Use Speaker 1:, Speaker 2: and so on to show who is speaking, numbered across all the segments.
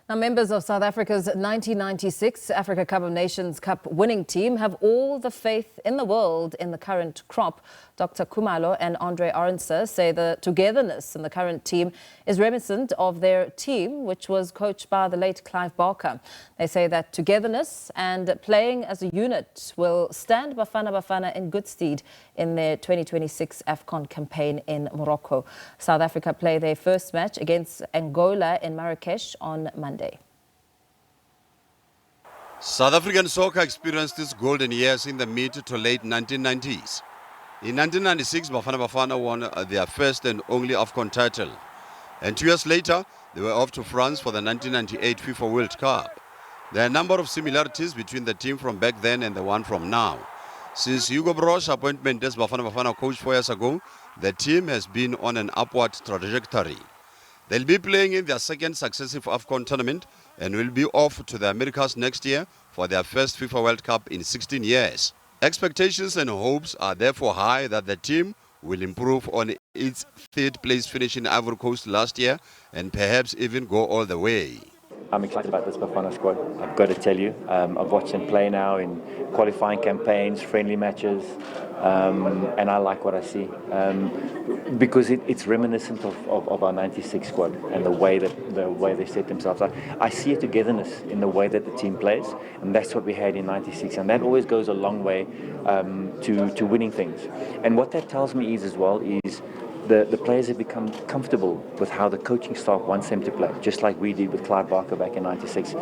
Speaker 1: Now, members of South Africa's 1996 Africa Cup of Nations Cup winning team have all the faith in the world in the current crop. Dr. Khumalo and Andre Arendse say the togetherness in the current team is reminiscent of their team, which was coached by the late Clive Barker. They say that togetherness and playing as a unit will stand Bafana Bafana in good stead in their 2026 Afcon campaign in Morocco. South Africa play their first match against Angola in Marrakesh on Monday.
Speaker 2: South African soccer experienced its golden years in the mid to late 1990s. In 1996, Bafana Bafana won their first and only Afcon title. And 2 years later, they were off to France for the 1998 FIFA World Cup. There are a number of similarities between the team from back then and the one from now. Since Hugo Broch's appointment as Bafana Bafana coach 4 years ago, the team has been on an upward trajectory. They'll be playing in their second successive Afcon tournament and will be off to the Americas next year for their first FIFA World Cup in 16 years. Expectations and hopes are therefore high that the team will improve on its third place finish in Ivory Coast last year and perhaps even go all the way.
Speaker 3: I'm excited about this Bafana squad. I've got to tell you, I've watched them play now in qualifying campaigns, friendly matches, and I like what I see because it's reminiscent of our '96 squad and the way they set themselves up. I see a togetherness in the way that the team plays, and that's what we had in '96, and that always goes a long way to winning things. And what that tells me is as well is the players have become comfortable with how the coaching staff wants them to play, just like we did with Clive Barker back in '96.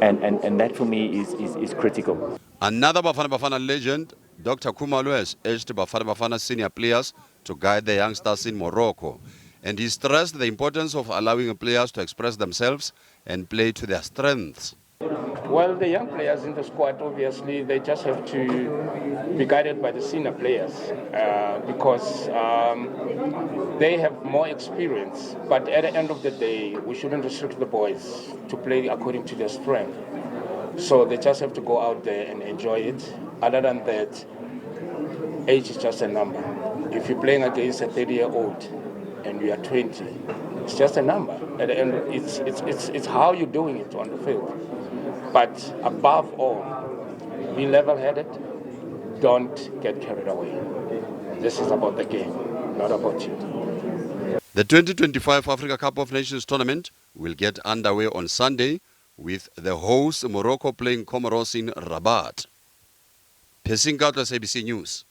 Speaker 3: And that for me is critical.
Speaker 2: Another Bafana Bafana legend, Dr. Khumalo, has urged Bafana Bafana senior players to guide the youngsters in Morocco. And he stressed the importance of allowing players to express themselves and play to their strengths.
Speaker 4: Well, the young players in the squad, obviously, they just have to be guided by the senior players because they have more experience. But at the end of the day, we shouldn't restrict the boys to play according to their strength. So they just have to go out there and enjoy it. Other than that, age is just a number. If you're playing against a 30-year-old and you are 20, it's just a number. At the end, it's how you're doing it on the field. But above all, be level-headed. Don't get carried away. This is about the game, not about you.
Speaker 2: The 2025 Africa Cup of Nations tournament will get underway on Sunday with the host Morocco playing Comoros in Rabat. Pesingata, SABC News.